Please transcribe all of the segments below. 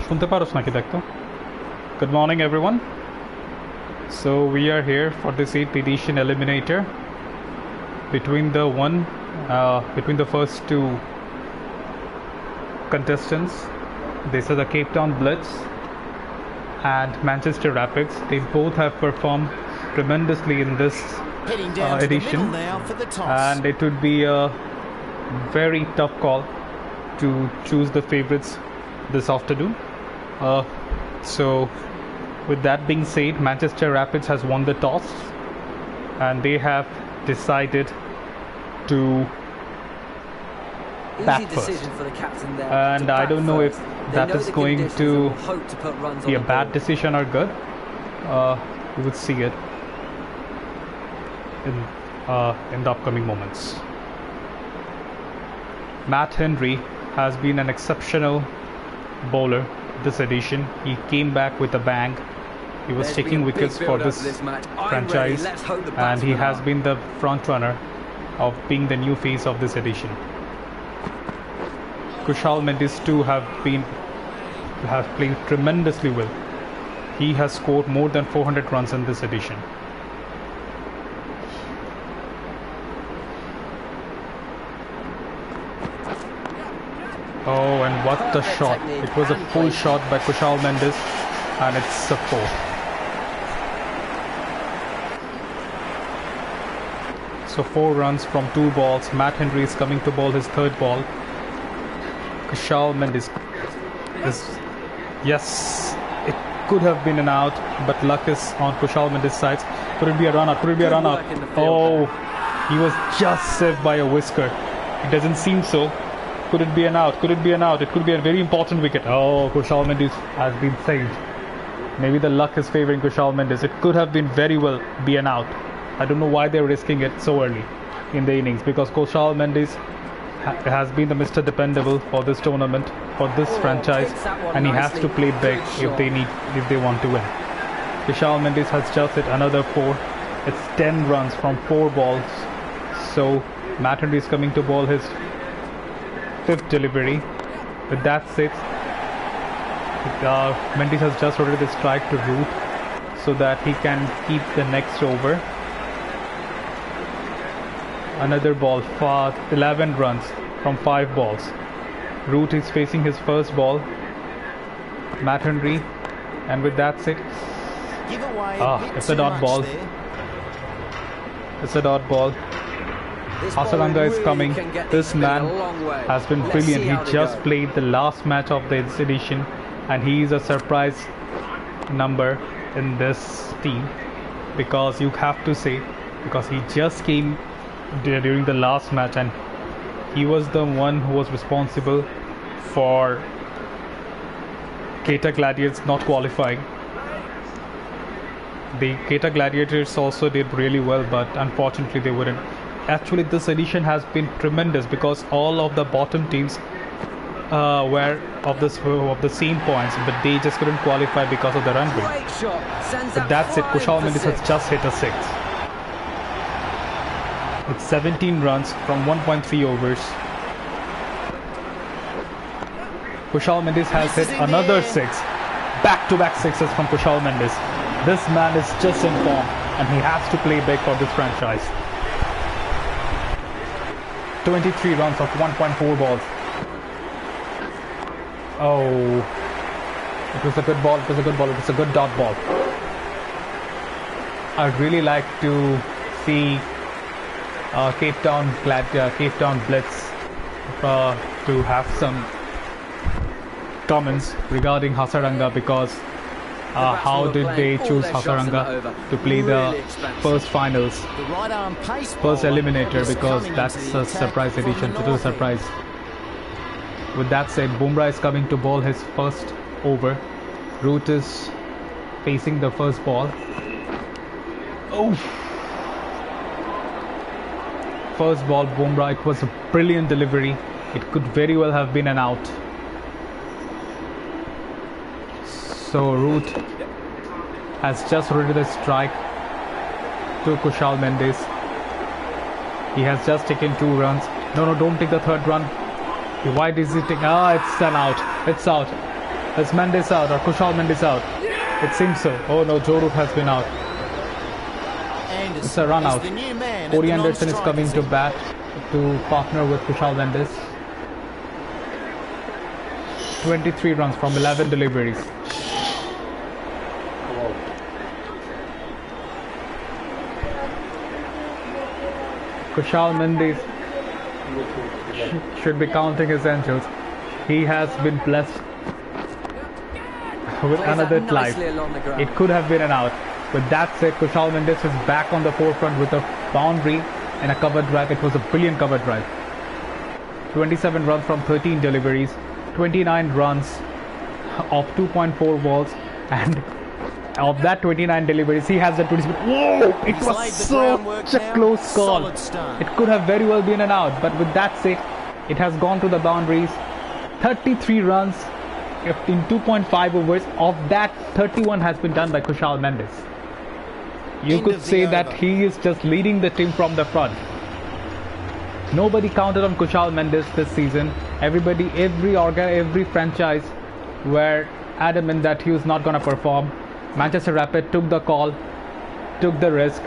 শুনতে পারোস নাকি দেখতো? Good morning everyone. So we are here for this 8th edition eliminator between the first two contestants. These are the Cape Town Blitz and Manchester Rapids. They both have performed tremendously in this edition, and it would be a very tough call to choose the favorites this afternoon. So with that being said, Manchester Rapids has won the toss and they have decided to bat first. For the captain there, and I don't know if that is going to be a bad decision or good. We will see it in the upcoming moments. Matt Henry has been an exceptional bowler this edition. He came back with a bang. He was taking wickets for this franchise, and he has been the front runner of being the new face of this edition. Kushal Mendis too have played tremendously well. He has scored more than 400 runs in this edition. Oh, and what a shot. It was a full shot by Kushal Mendis, and it's a 4. So 4 runs from 2 balls. Matt Henry is coming to bowl his third ball. Kushal Mendis is... Yes, it could have been an out, but luck is on Kushal Mendis' side. Could it be a run out? Could it be a run out? Oh, he was just saved by a whisker. It doesn't seem so. Could it be an out? Could it be an out? It could be a very important wicket. Oh, Kushal Mendis has been saved. Maybe the luck is favoring Kushal Mendis. It could have been very well be an out. I don't know why they're risking it so early in the innings, because Kushal Mendis has been the Mr. Dependable for this tournament, for this franchise, and he has to play big if they want to win. Kushal Mendis has just hit another 4. It's 10 runs from 4 balls. So Matt Henry is coming to bowl his 5th delivery. With that said, Mendis has just ordered the strike to Root so that he can keep the next over. Another ball for 11 runs from 5 balls. Root is facing his first ball. Matt Henry, and with that said, it's a dot ball. It's a dot ball. Hasaranga is coming. This man has been brilliant. He just played the last match of this edition, and he is a surprise number in this team, because you have to say, because he just came during the last match and he was the one who was responsible for Keita Gladiators not qualifying. The Keita Gladiators also did really well, but unfortunately they wouldn't. Actually, this edition has been tremendous because all of the bottom teams were of the same points, but they just couldn't qualify because of the run rate. But that's it. Kushal Mendis has just hit a 6. It's 17 runs from 1.3 overs. Kushal Mendis has hit another 6. Back-to-back 6s from Kushal Mendis. This man is just in form, and he has to play big for this franchise. 23 runs of 1.4 balls. Oh, it was a good ball. It was a good ball. It was a good dot ball. I'd really like to see Cape Town Blitz to have some comments regarding Hasaranga, because how did they choose Hasaranga to play the first finals, first eliminator, because that's a surprise edition, total surprise. With that said, Bumrah is coming to bowl his first over. Root is facing the first ball. Oh! First ball, Bumrah, it was a brilliant delivery. It could very well have been an out. So Root has just ordered a strike to Kushal Mendis. He has just taken 2 runs. No, don't take the 3rd run. Why does he take? It's an out. It's out. Is Mendes out or Kushal Mendes out? It seems so. Oh no, Joe Root has been out. It's a run out. Corey Anderson is coming to bat to partner with Kushal Mendes. 23 runs from 11 deliveries. Kushal Mendes should be counting his angels. He has been blessed with another life. It could have been an out. With that said, Kushal Mendes is back on the forefront with a boundary and a cover drive. It was a brilliant cover drive. 27 runs from 13 deliveries, 29 runs of 2.4 balls, and of that 29 deliveries, he has the 27. Whoa! It was such a close call. It could have very well been an out, but with that said, it has gone to the boundaries. 33 runs in 2.5 overs. Of that, 31 has been done by Kushal Mendes. You could say that he is just leading the team from the front. Nobody counted on Kushal Mendes this season. Everybody, every franchise were adamant that he was not going to perform. Manchester Rapid took the call, took the risk,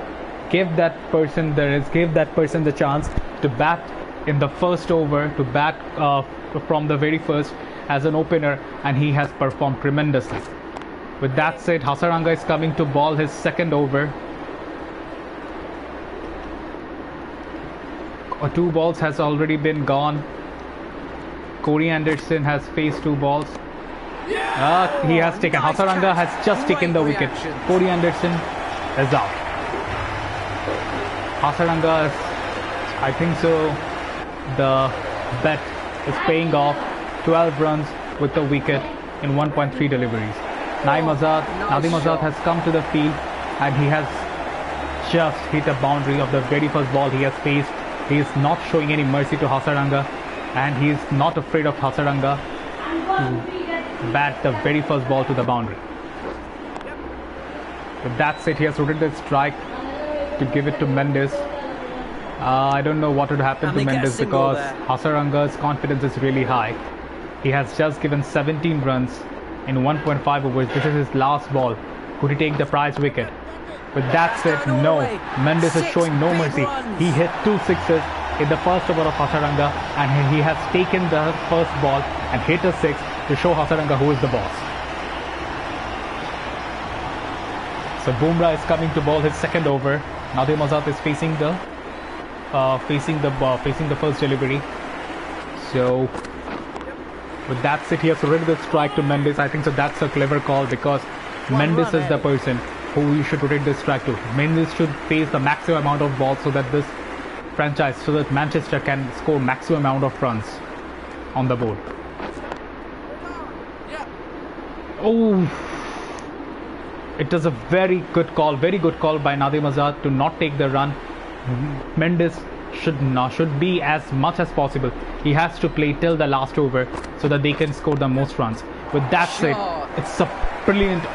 gave that person the chance to bat in the first over, to bat from the very first as an opener, and he has performed tremendously. With that said, Hasaranga is coming to ball his second over. 2 balls has already been gone. Corey Anderson has faced 2 balls. He has taken. Hasaranga has just taken the wicket. Corey Anderson is out. Hasaranga is, I think so, the bet is paying off. 12 runs with the wicket in 1.3 deliveries. Nadim Azad has come to the field and he has just hit a boundary of the very first ball he has faced. He is not showing any mercy to Hasaranga, and he is not afraid of Hasaranga to bat the very first ball to the boundary. With that said, he has rotated the strike to give it to Mendes. I don't know what would happen to Mendes because Hasaranga's confidence is really high. He has just given 17 runs in 1.5 overs. This is his last ball. Could he take the prize wicket? With that said, no. Mendes is showing no mercy. He hit 2 sixes in the first over of Hasaranga, and he has taken the first ball and hit a 6 to show Hasaranga who is the boss. So Bumrah is coming to bowl his second over. Nadim Azad is facing the first delivery. So with that said, he has already the strike to Mendes. I think so that's a clever call because Mendes is the person who you should rotate this strike to. Mendes should face the maximum amount of balls so that Manchester can score maximum amount of runs on the board. Oh, it was a very good call by Nadim Azad to not take the run. Mendes should be as much as possible. He has to play till the last over so that they can score the most runs. With that said, it's a brilliant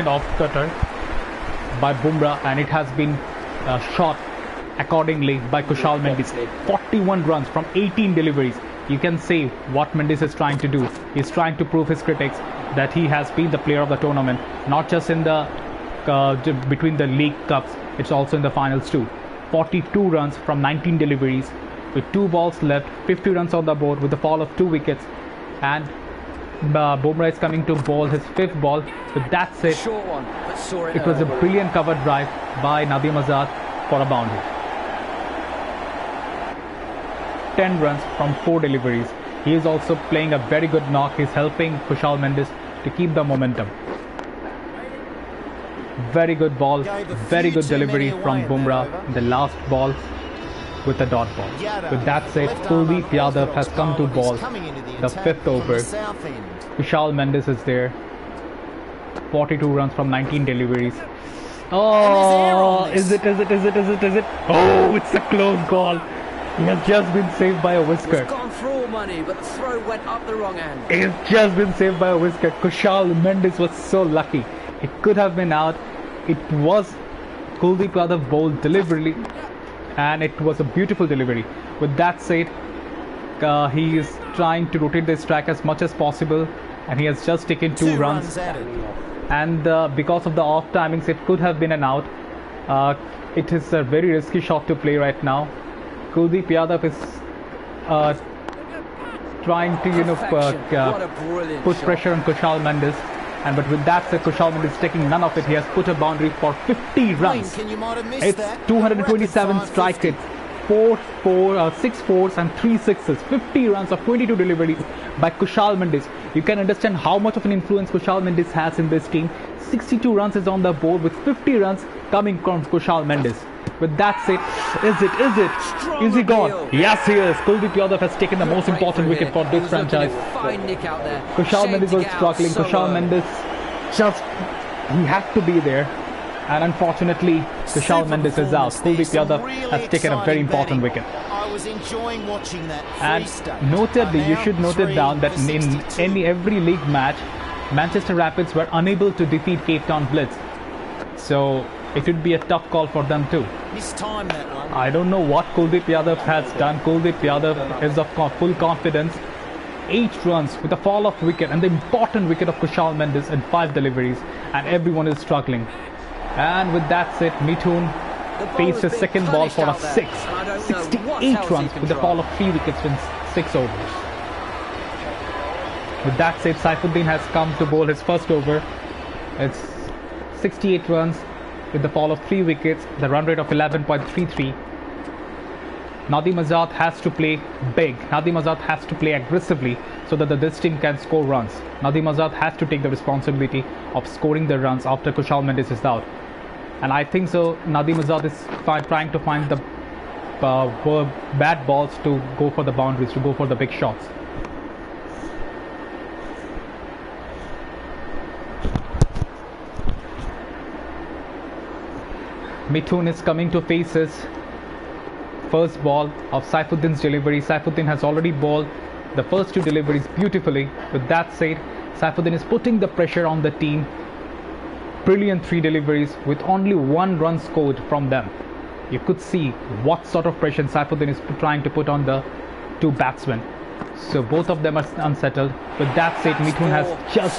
off-cutter by Bumrah, and it has been shot accordingly by Kushal Mendes. 41 runs from 18 deliveries. You can say what Mendes is trying to do. He's trying to prove his critics that he has been the player of the tournament, not just in the between the league cups, it's also in the finals too. 42 runs from 19 deliveries with 2 balls left, 50 runs on the board with a fall of 2 wickets, and Bumrah is coming to bowl his 5th ball. With that said, it was a brilliant cover drive by Nadim Azad for a boundary. 10 runs from 4 deliveries. He is also playing a very good knock. He's helping Kushal Mendes to keep the momentum. Very good ball, very good delivery from Bumrah in the last ball with the dot ball. With that said, Kuldeep Yadav has come to bowl the 5th over. Kushal Mendes is there. 42 runs from 19 deliveries. Oh, is it? Oh, it's a close call. He has just been saved by a whisker. It's gone for all money, but the throw went up the wrong end. He has just been saved by a whisker. Kushal Mendes was so lucky. It could have been out. It was Kuldeep Yadav bowled deliberately, and it was a beautiful delivery. With that said, he is trying to rotate the strike as much as possible, and he has just taken 2 runs. And because of the off timings, it could have been an out. It is a very risky shot to play right now. Kuldeep Yadav is trying to put pressure on Kushal Mendes, and but with that said, Kushal Mendes taking none of it. He has put a boundary for 50 runs. It's 227 strike hits, 6 fours and 3 sixes, 50 runs of 22 deliveries by Kushal Mendes. You can understand how much of an influence Kushal Mendes has in this team. 62 runs is on the board with 50 runs coming from Kushal Mendes. With that said, is he gone? Yes, he is. Kuldeep Yadav has taken the most important wicket for this franchise. Kushal Mendes was struggling. Kushal Mendes he had to be there. And unfortunately, Kushal Mendes is out. Kuldeep Yadav has taken a very important wicket. I was enjoying watching that. And notably, you should note it down that in every league match, Manchester Rapids were unable to defeat Cape Town Blitz. So it would be a tough call for them too. Mistimed that one. I don't know what Kuldeep Yadav has done. Kuldeep Yadav is of full confidence. 8 runs with a fall of wicket and the important wicket of Kushal Mendes and 5 deliveries, and everyone is struggling. And with that said, Mithun faces second ball for a 6. 68 runs with a fall of 3 wickets in 6 overs. With that said, Saifuddin has come to bowl his first over. It's 68 runs with the fall of 3 wickets, the run rate of 11.33. Nadeem Azad has to play big. Nadeem Azad has to play aggressively so that this team can score runs. Nadeem Azad has to take the responsibility of scoring the runs after Kushal Mendes is out. And I think so Nadeem Azad is trying to find the bad balls to go for the boundaries, to go for the big shots. Mithun is coming to face his first ball of Saifuddin's delivery. Saifuddin has already bowled the first 2 deliveries beautifully. With that said, Saifuddin is putting the pressure on the team. Brilliant 3 deliveries with only 1 run scored from them. You could see what sort of pressure Saifuddin is trying to put on the 2 batsmen. So both of them are unsettled. With that said, Mithun has just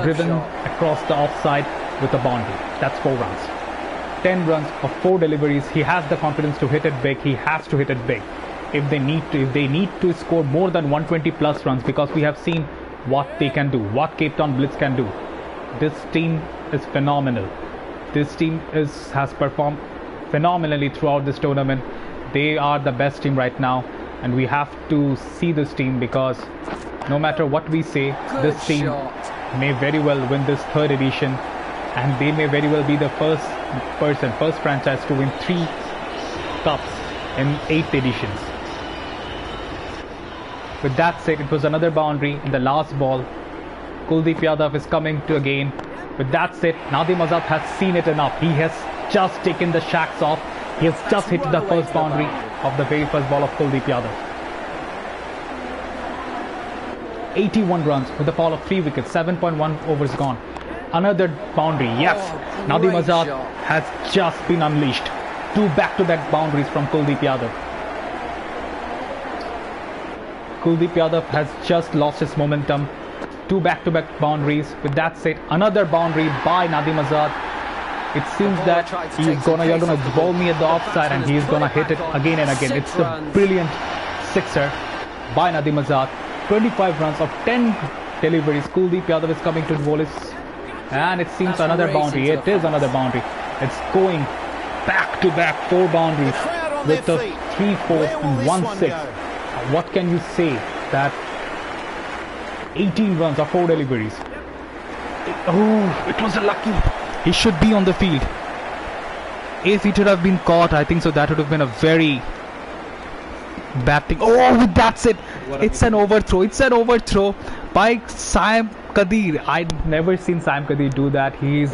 driven across the offside with a boundary. That's 4 runs. 10 runs of 4 deliveries. He has the confidence to hit it big. He has to hit it big if they need to score more than 120 plus runs, because we have seen what they can do, what Cape Town Blitz can do. This team is phenomenal. This team has performed phenomenally throughout this tournament. They are the best team right now, and we have to see this team, because no matter what we say, this team may very well win this 3rd edition, and they may very well be the first franchise to win 3 cups in 8 editions. With that said, it was another boundary in the last ball. Kuldeep Yadav is coming to again. With that said, Nadeem Azad has seen it enough. He has just taken the shacks off. He has just hit the first boundary of the very first ball of Kuldeep Yadav. 81 runs with a fall of 3 wickets, 7.1 overs gone. Another boundary, yes. Nadeem Azad has just been unleashed. 2 back-to-back boundaries from Kuldeep Yadav. Kuldeep Yadav has just lost his momentum. 2 back-to-back boundaries. With that said, another boundary by Nadeem Azad. It seems that you're gonna bowl me at the offside, and he's gonna hit it again and again. It's a brilliant 6er by Nadeem Azad. 25 runs of 10 deliveries. Kuldeep Yadav is coming to bowl his, and it seems another boundary. It is another boundary. It's going back to back 4 boundaries with the 3 4 and 1 6. What can you say that 18 runs of 4 deliveries? It was a lucky. He should be on the field. If it would have been caught, I think so that would have been a very bad thing. With that's it. It's an overthrow. It's an overthrow by Saim Kadir. I've never seen Saim Kadir do that. He's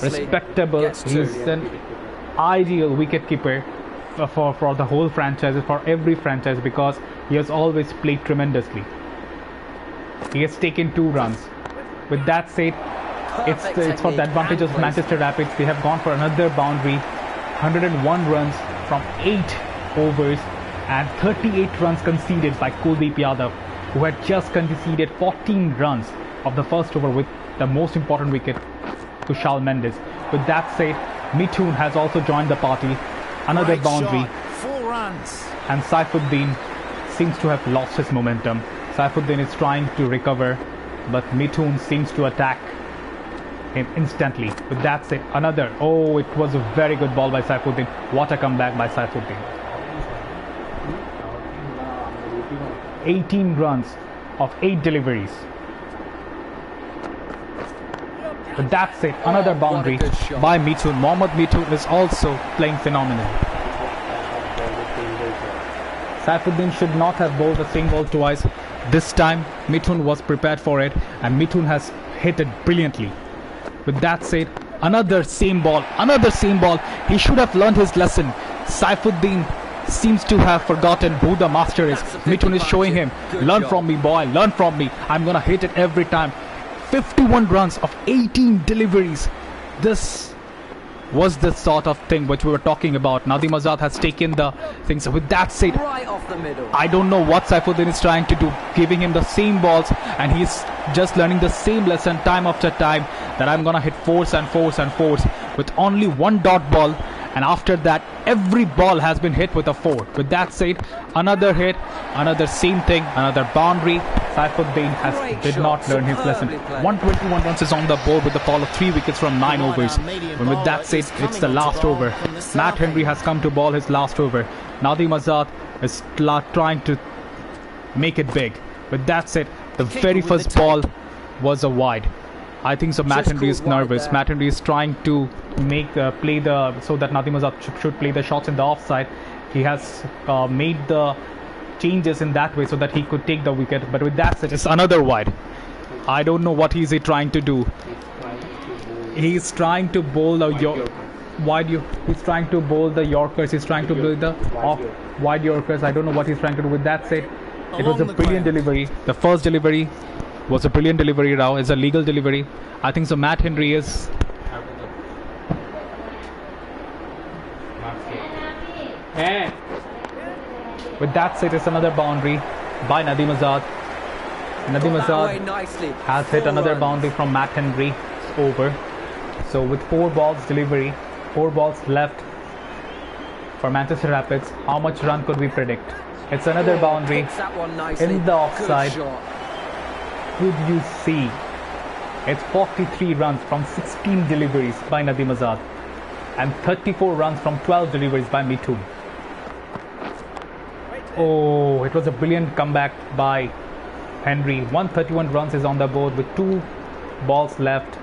respectable. He's an ideal wicketkeeper for the whole franchise, for every franchise, because he has always played tremendously. He has taken 2 runs. With that said, it's for the advantage of Manchester Rapids. They have gone for another boundary. 101 runs from 8 overs and 38 runs conceded by Kuldeep Yadav. who had just conceded 14 runs of the first over with the most important wicket, Kushal Mendes. With that said, Mithun has also joined the party. Another Great boundary. shot. 4 runs. And Saifuddin seems to have lost his momentum. Saifuddin is trying to recover, but Mithun seems to attack him instantly. With that said, another. Oh, it was a very good ball by Saifuddin. What a comeback by Saifuddin. 18 runs of 8 deliveries. But that's it. Another boundary by Mithun. Mohammad Mithun is also playing phenomenal. Saifuddin should not have bowled the same ball twice. This time Mithun was prepared for it, and Mithun has hit it brilliantly. With that said, another same ball. He should have learned his lesson. Saifuddin seems to have forgotten who the master is. Mithun is showing him, learn from me, boy, learn from me. I'm gonna hit it every time. 51 runs of 18 deliveries. This was the sort of thing which we were talking about. Nadeem Azad has taken the things. With that said, Right off the middle. I don't know what Saifuddin is trying to do, giving him the same balls, and he's just learning the same lesson time after time, that I'm gonna hit fours and fours and fours with only one dot ball, and after that every ball has been hit with a 4. With that said, another hit, another same thing, another boundary. Saifuddin did not learn his lesson. 121 runs is on the board with the fall of 3 wickets from 9 overs. And with that said, it's the last over. Matt Henry has come to ball his last over. Nadeem Azad is trying to make it big. With that said, the very first ball was a wide. I think so. Matt Henry is nervous. Matt Henry is trying to make play the so that Nadeem Azad should play the shots in the offside. He has made the changes in that way so that he could take the wicket. But with that said, it's another wide. I don't know what he's trying to do. He's trying to bowl the He's trying to bowl the Yorkers. He's trying to bowl the wide Yorkers. I don't know what he's trying to do. With that said, it was a brilliant delivery. The first delivery was a brilliant delivery. Now it's a legal delivery. I think so. Matt Henry is. With that said, it's another boundary by Nadeem Azad. Nadeem Azad has hit another boundary from Matt Henry's over. So with 4 balls delivery, 4 balls left for Manchester Rapids, how much run could we predict? It's another boundary in the offside. Could you see? It's 43 runs from 16 deliveries by Nadeem Azad and 34 runs from 12 deliveries by Mithun. Oh, it was a brilliant comeback by Henry. 131 runs is on the board with 2 balls left.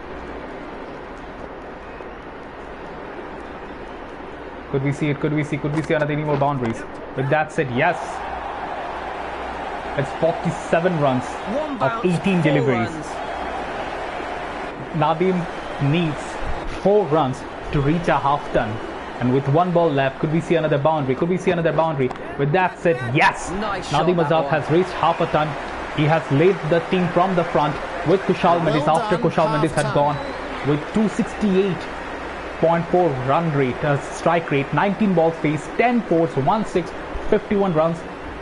Could we see it? Could we see any more boundaries? With that said, yes. It's 47 runs of 18 deliveries. Nadeem needs 4 runs to reach a half ton. And with 1 ball left, could we see another boundary? With that said, yes. Nadeem Azad has reached half a ton. He has laid the team from the front with Kushal Mendes after Kushal Mendes had gone with 268.4 run rate, strike rate, 19 balls faced, 10 fours, 1 6, 51 runs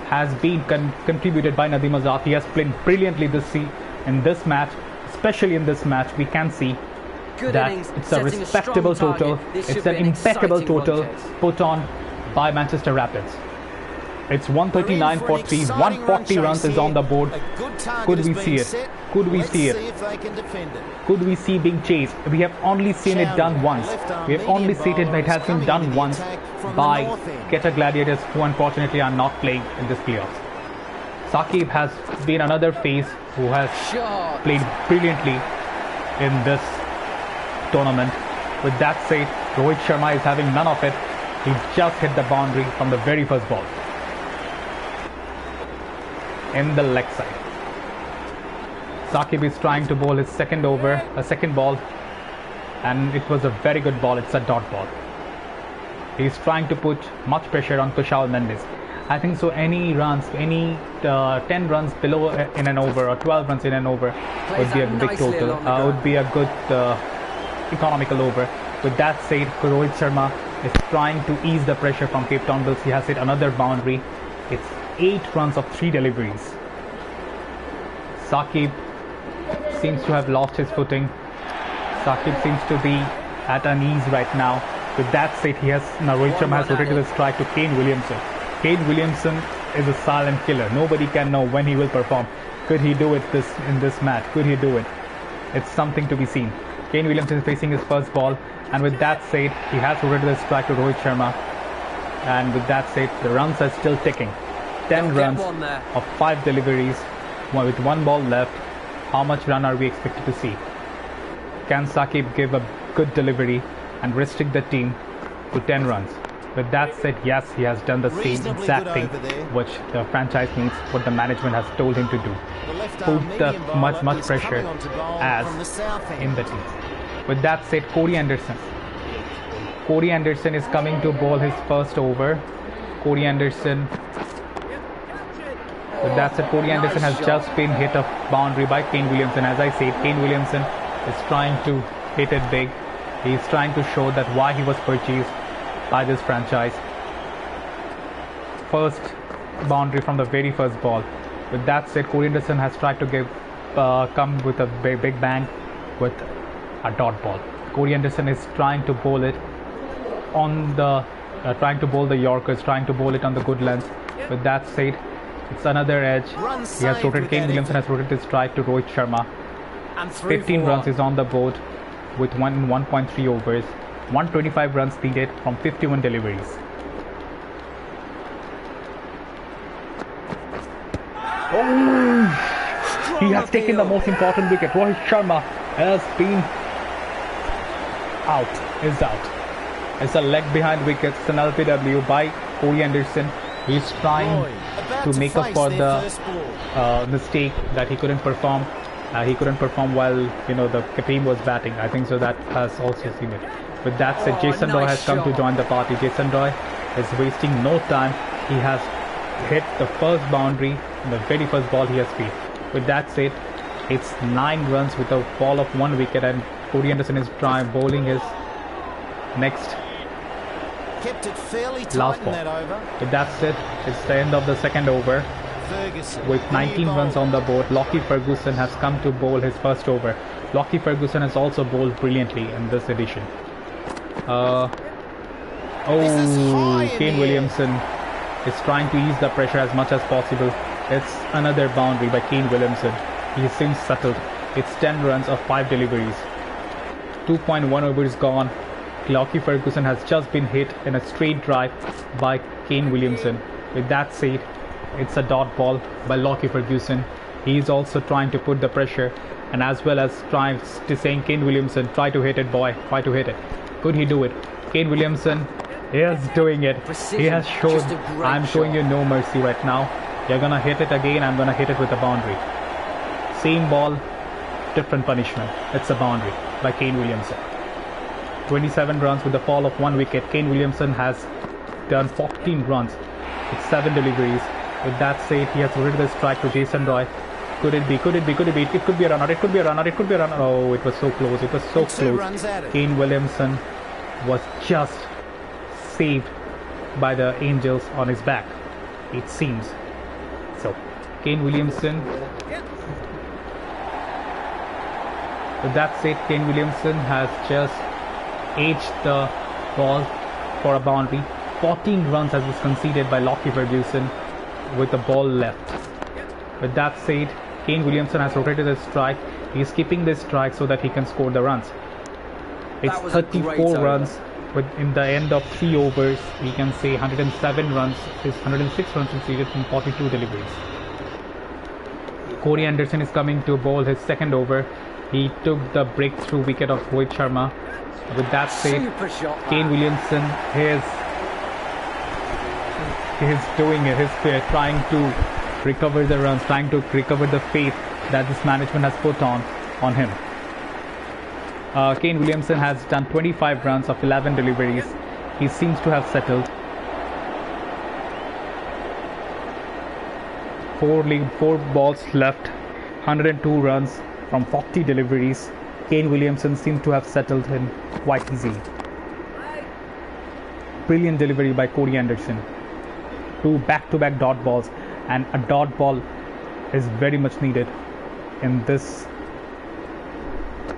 has been contributed by Nadeem Azad. He has played brilliantly in this match, especially in this match. We can see that it's a respectable total. It's an impeccable total put on by Manchester Rapids. It's 139 for 3, 140 runs is on the board. Could we see it? Could we see it? Could we see being chased? We have only seen it done once. We have only seen it has been done once by Quetta Gladiators, who unfortunately are not playing in this playoffs. Saqib has been another face who has played brilliantly in this tournament. With that said, Rohit Sharma is having none of it. He just hit the boundary from the very first ball in the leg side. Saqib is trying to bowl his second ball, and it was a very good ball. It's a dot ball. He's trying to put much pressure on Kushal Mendes. I think so. Any 10 runs below in an over or 12 runs in an over would be a big total. Would be a good economical over. With that said, Rohit Sharma is trying to ease the pressure from Cape Town Bulls. He has hit another boundary. It's 8 runs of 3 deliveries. Saqib seems to have lost his footing. Saqib seems to be at unease right now. With that said, Rohit Sharma has rotated the strike to Kane Williamson. Kane Williamson is a silent killer. Nobody can know when he will perform. Could he do it in this match? Could he do it? It's something to be seen. Kane Williamson is facing his first ball, and with that said, he has rotated the strike to Rohit Sharma. And with that said, the runs are still ticking. 10 runs of 5 deliveries with 1 ball left. How much run are we expected to see? Can Saqib give a good delivery and restrict the team to 10 runs? With that said, yes, he has done the same exact thing which the franchise needs, what the management has told him to do. Put the much pressure as in the team. With that said, Corey Anderson. Corey Anderson is coming to bowl his first over. Corey Anderson. With that said, Corey Anderson has just been hit a boundary by Kane Williamson. As I said, Kane Williamson is trying to hit it big. He is trying to show that why he was purchased by this franchise. First boundary from the very first ball. With that said, Corey Anderson has tried to come with a big bang with a dot ball. Corey Anderson is trying to bowl it on the trying to bowl the Yorkers, trying to bowl it on the good length. With that said, it's another edge. He has rotated. Kane Williamson has rotated his strike to Rohit Sharma. 15 runs is on the board with 1.3 overs. 125 runs needed from 51 deliveries. Oh! He has taken the most important wicket. Rohit Sharma has been out. Is out. It's a leg behind wicket. It's an LPW by Corey Anderson. He's trying to make up for the mistake that he couldn't perform. He couldn't perform while the team was batting. I think so. That has also seen it. With that said, Jason Roy has come to join the party. Jason Roy is wasting no time. He has hit the first boundary in the very first ball he has played. With that said, it's 9 runs with a fall of 1 wicket, and Corey Anderson is bowling his next Kept it fairly tight last in ball. that over. With that said, it's the end of the second over. Ferguson. With 19 runs on the board, Lockie Ferguson has come to bowl his first over. Lockie Ferguson has also bowled brilliantly in this edition. Kane Williamson is trying to ease the pressure as much as possible. It's another boundary by Kane Williamson. He seems settled. It's 10 runs of 5 deliveries. 2.1 overs gone. Lockie Ferguson has just been hit in a straight drive by Kane Williamson. With that said, it's a dot ball by Lockie Ferguson. He is also trying to put the pressure, and as well as trying to saying, Kane Williamson, try to hit it, boy, try to hit it. Could he do it? Kane Williamson is doing it. He has shown, I'm showing you no mercy right now. You're gonna hit it again, I'm gonna hit it with a boundary. Same ball, different punishment. It's a boundary by Kane Williamson. 27 runs with a fall of 1 wicket. Kane Williamson has done 14 runs with 7 deliveries. With that said, he has rotated the strike to Jason Roy. Could it be? Could it be? Could it be? It could be a run out. It could be a run out. It could be a run out. Oh, it was so close. It was so close. Kane Williamson was just saved by the Angels on his back, it seems. So, Kane Williamson. With that said, Kane Williamson has just edged the ball for a boundary. 14 runs has been conceded by Lockie Ferguson with the ball left. With that said, Kane Williamson has rotated his strike. He is keeping this strike so that he can score the runs. It's 34 runs in the end of 3 overs. We can say 107 runs is 106 runs conceded from 42 deliveries. Corey Anderson is coming to bowl his second over. He took the breakthrough wicket of Rohit Sharma. With that said, Kane Williamson is doing it. He's trying to recover the runs, trying to recover the faith that this management has put on him. Kane Williamson has done 25 runs of 11 deliveries. He seems to have settled. 4 balls left, 102 runs from 40 deliveries. Kane Williamson seems to have settled in quite easily. Brilliant delivery by Corey Anderson. 2 back-to-back dot balls, and a dot ball is very much needed in this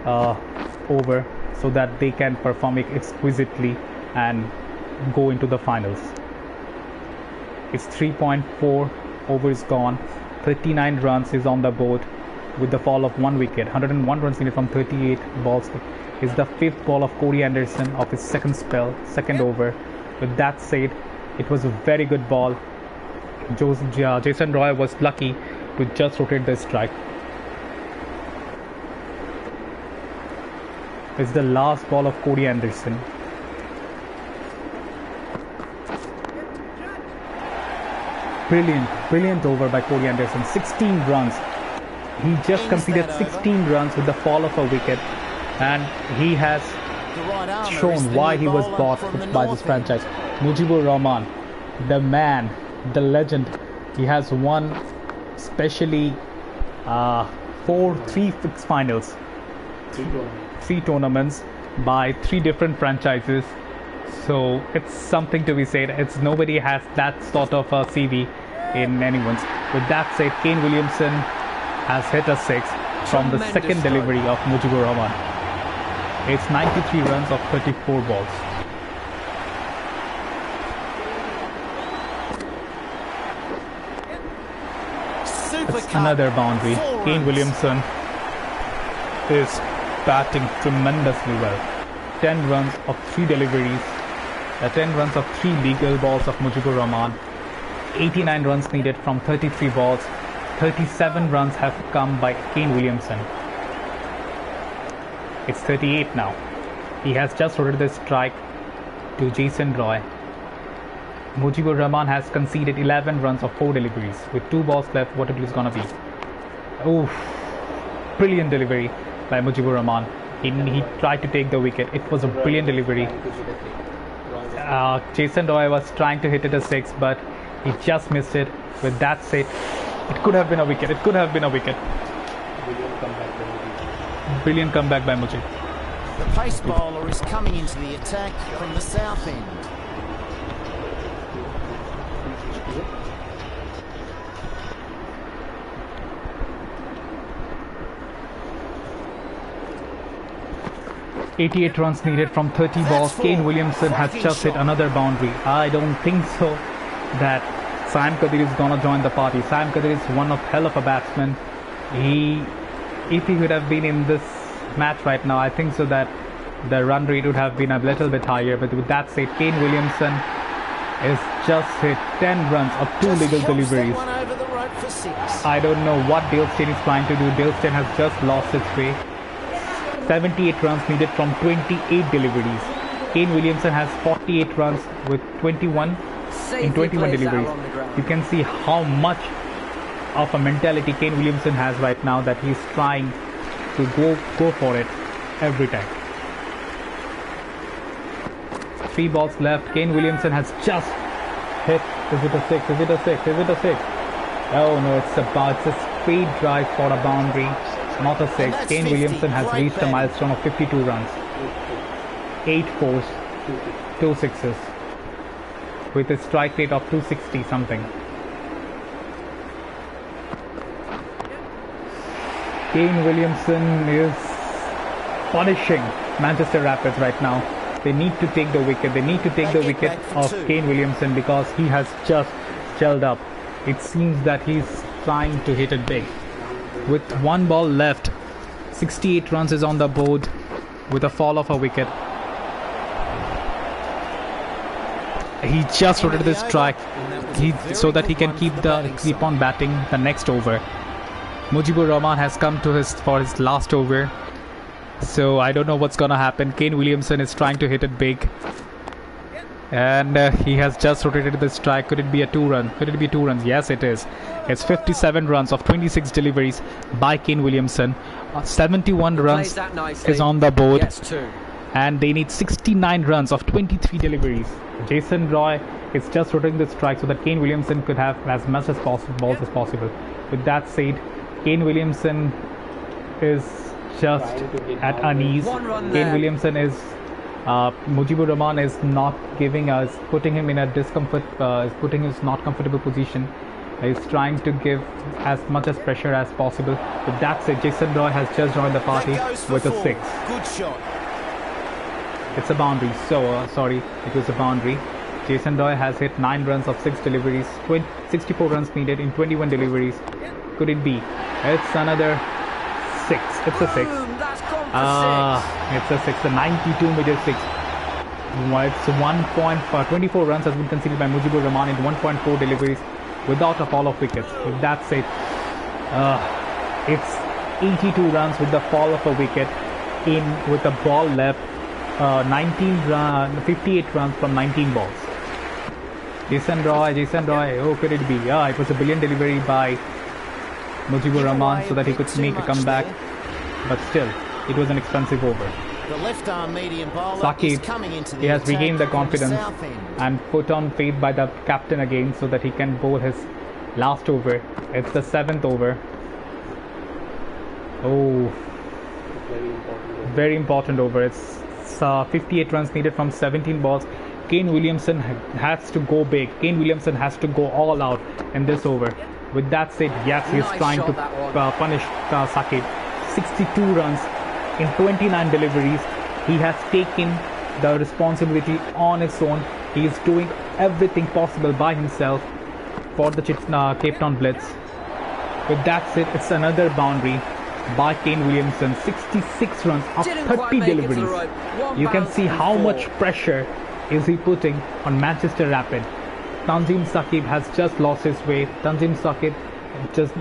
over so that they can perform it exquisitely and go into the finals. It's 3.4 overs gone, 39 runs is on the board with the fall of 1 wicket. 101 runs needed from 38 balls is the 5th ball of Corey Anderson of his second spell, second over. With that said, it was a very good ball. Jason Roy was lucky to just rotate the strike. It's the last ball of Corey Anderson. Brilliant over by Corey Anderson. 16 runs. He just completed 16 runs with the fall of a wicket, and he has shown why he was bought by this franchise. Mujibur Rahman, the man, the legend. He has won especially 3 fixed finals, 3 tournaments by 3 different franchises. So it's something to be said. It's nobody has that sort of a CV in anyone's. With that said, Kane Williamson has hit a 6 from the second delivery of Mujibur Rahman. It's 93 runs of 34 balls. It's another boundary. Kane Williamson is batting tremendously well. 10 runs of 3 deliveries, 10 runs of 3 legal balls of Mujibur Rahman. 89 runs needed from 33 balls. 37 runs have come by Kane Williamson. It's 38 now. He has just rotated the strike to Jason Roy. Mujibur Rahman has conceded 11 runs of 4 deliveries. With 2 balls left, what it is gonna be? Oof! Brilliant delivery by Mujibur Rahman. He tried to take the wicket. It was a brilliant delivery. Jason Roy was trying to hit it a 6, but he just missed it. With that said, it could have been a wicket. It could have been a wicket. Brilliant comeback by Mujib. The pace bowler is coming into the attack from the south end. .88 runs needed from 30 balls. Kane Williamson has just hit another boundary. I don't think so that Sam Kadir is gonna join the party. Sam Kadir is one of hell of a batsman. If he would have been in this match right now, I think so that the run rate would have been a little bit higher. But with that said, Kane Williamson has just hit 10 runs of 2 legal deliveries. I don't know what Dale Steyn is trying to do. Dale Steyn has just lost its way. 78 runs needed from 28 deliveries. Kane Williamson has 48 runs with 21 in 21 deliveries. You can see how much of a mentality Kane Williamson has right now, that he's trying to go for it every time. 3 balls left. Kane Williamson has just hit. Is it a 6? Is it a 6? Is it a 6? Oh no, it's a straight drive for a boundary. Not a 6. Kane Williamson has reached a milestone of 52 runs. 8 fours, 2 sixes, with a strike rate of 260 something. Kane Williamson is punishing Manchester Rapids right now. They need to take the wicket. They need to take the wicket of Kane Williamson because he has just gelled up. It seems that he's trying to hit it big. With 1 ball left, 68 runs is on the board with a fall of a wicket. He just rotated the strike so that he can keep on batting the next over. Mujibur Rahman has come to for his last over, so I don't know what's gonna happen. Kane Williamson is trying to hit it big, and he has just rotated the strike. Could it be a 2-run? Could it be 2 runs? Yes, it is. It's 57 runs of 26 deliveries by Kane Williamson. 71 runs is on the board, and they need 69 runs of 23 deliveries. Jason Roy is just rotating the strike so that Kane Williamson could have as much as balls as possible. With that said, Kane Williamson is just at unease. Kane Williamson is Mujibur Rahman is not giving us, putting him in a discomfort, putting his not comfortable position. He's trying to give as much as pressure as possible. But that's it. Jason Roy has just joined the party with a 6. Good shot. It's a boundary. So, sorry, it was a boundary. Jason Roy has hit 9 runs of 6 deliveries. 64 runs needed in 21 deliveries. Could it be? It's another 6. It's a 6. Boom, that's gone for 6. It's a 6. A 92-meter 6. It's 24 runs has been conceded by Mujibur Rahman in 1.4 deliveries without a fall of wickets. If that's it, it's 82 runs with the fall of a wicket with a ball left. 58 runs from 19 balls. Jason Roy, oh, could it be? Yeah, it was a brilliant delivery by Mujibur Rahman so that he could make a comeback, but still, it was an expensive over. The left arm medium bowler is coming into the he has attack regained the from confidence south end. and put on faith by the captain again so that he can bowl his last over. It's the 7th over. Oh, very important over. It's 58 runs needed from 17 balls. Kane Williamson has to go big. Kane Williamson has to go all out in this over. With that said, yes, he's Nice trying to shot, punish Sakib. 62 runs in 29 deliveries. He has taken the responsibility on his own. He is doing everything possible by himself for the Cape Town Blitz. With that said, it's another boundary by Kane Williamson. 66 runs of Didn't 30 quite make it to the deliveries. rope. One You can bounce see and how 4. much pressure is he putting on Manchester Rapid. Tanzim Sakib has just lost his way. Tanzim Sakib just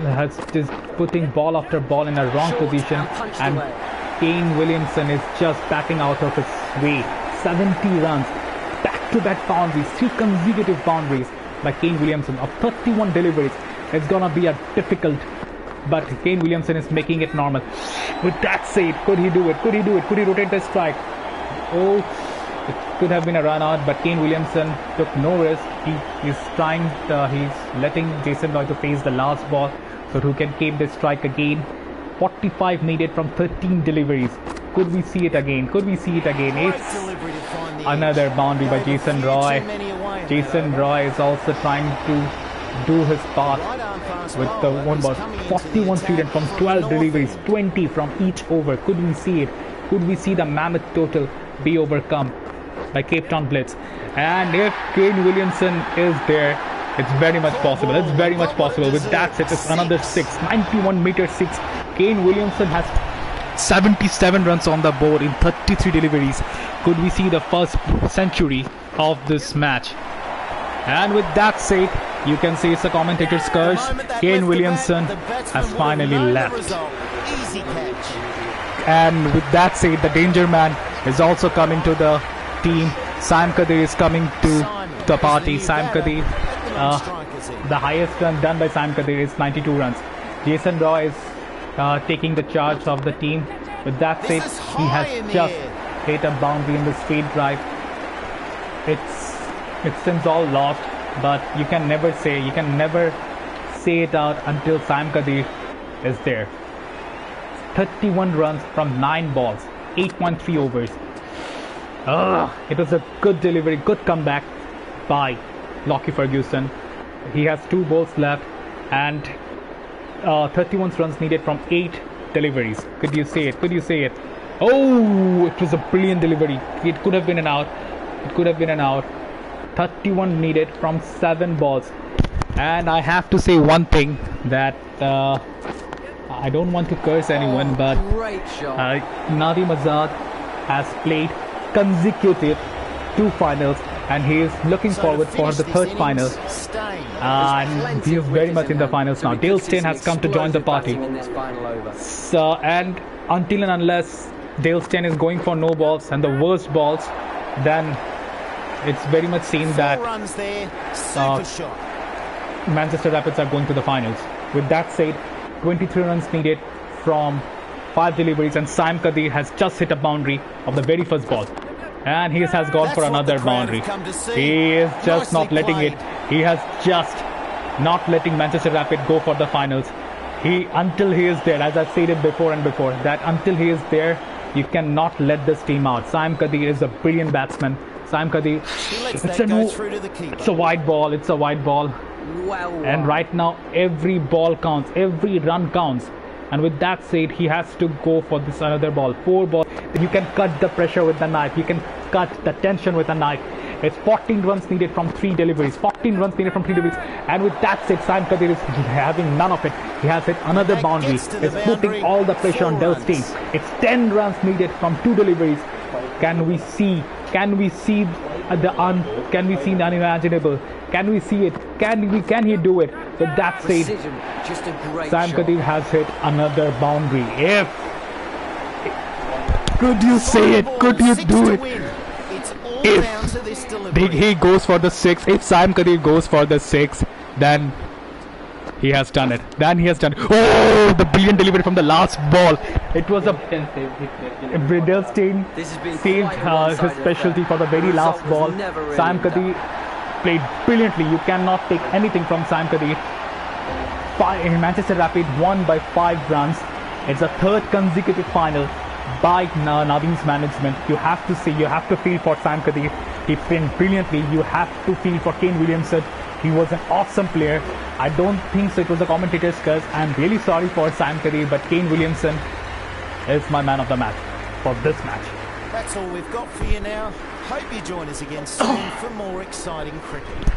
putting ball after ball in a wrong Short position, and punched and away. Kane Williamson is just backing out of his way. 70 runs, back-to-back boundaries, 3 consecutive boundaries by Kane Williamson of 31 deliveries. It's gonna be a difficult, but Kane Williamson is making it normal. With that said, could he do it? Could he do it? Could he rotate the strike? Oh, it could have been a run out, but Kane Williamson took no risk. He's letting Jason Roy to face the last ball so who can keep the strike again. 45 needed from 13 deliveries. Could we see it again? Could we see it again? Great It's delivery to find the another edge. boundary by Gave a Jason few Roy. too many away. Jason Roy is also trying to do his part Right arm fast with the bowler one is ball. coming into 41 the freedom attack from the 12 north deliveries, end. 20 from each over. Could we see it? Could we see the mammoth total be overcome by Cape Town Blitz? And if Kane Williamson is there, it's very much possible. It's very much possible. With that, it's another 6. 91-meter 6. Kane Williamson has 77 runs on the board in 33 deliveries. Could we see the first century of this match? And with that said, you can see it's a commentator's curse. Kane Williamson has finally left. Easy catch. And with that said, the danger man is also coming to the team. Sam Kadir is coming to the party. Sam Kadir, the highest run done by Sam Kadir is 92 runs. Jason Roy is taking the charge of the team. With that said, he has just hit a boundary in the straight drive. It seems all lost, but you can never say it out until Sam Kadir is there. 31 runs from 9 balls, 8.3 overs. It was a good delivery, good comeback by Lockie Ferguson. He has 2 balls left and 31 runs needed from 8 deliveries. Could you say it? Could you say it? Oh, it was a brilliant delivery. It could have been an out. It could have been an out. 31 needed from 7 balls. And I have to say one thing that I don't want to curse anyone, but Great shot. Nadim Azad has played consecutive 2 finals, and he is looking forward for the 3rd final. And he is very much in the finals now. Dale Steyn has come to join the party. So, and until and unless Dale Steyn is going for no balls and the worst balls, then it's very much seen that Manchester Rapids are going to the finals. With that said, 23 runs needed from 5 deliveries, and Sam Kadir has just hit a boundary of the very first ball. And he has gone for another boundary. He is just not letting it. He has just not letting Manchester Rapid go for the finals. Until he is there, as I've said it before and before, that until he is there, you cannot let this team out. Sam Kadir is a brilliant batsman. Saim Kadir. He lets It's that a go new, through to the keeper. it's a wide ball. It's a wide ball. Well, And right now, every ball counts. Every run counts. And with that said, he has to go for this another ball. 4 balls. You can cut the pressure with the knife. You can cut the tension with a knife. It's 14 runs needed from 3 deliveries. 14 runs needed from 3 deliveries. And with that said, Saim Kadir is having none of it. He has hit another boundary. gets to the It's boundary. putting all the pressure on 4 Del Steyn. runs. It's 10 runs needed from 2 deliveries. Can we see the unimaginable? Can we see it? Can he do it? With that said, precision, just a great Saim shot. Kadir has hit another boundary. Could you say it? Could you 6 do to it? win. It's all If down to this delivery. He goes for the 6. If Saim Kadir goes for the 6, then he has done it. Oh, the brilliant delivery from the last ball. It was a Del Steyn This has been saved quite a one-sided his specialty affair. for the very The last result was ball. never really Saim in Kadir played brilliantly. You cannot take anything from Saim Kadir. Manchester Rapid won by 5 runs. It's a 3rd consecutive final by Naveen's management. You have to feel for Saim Kadir. He played brilliantly. You have to feel for Kane Williamson. He was an awesome player. I don't think so it was a commentator's curse. I'm really sorry for Saim Kadir, but Kane Williamson is my man of the match for this match. That's all we've got for you now. Hope you join us again soon for more exciting cricket.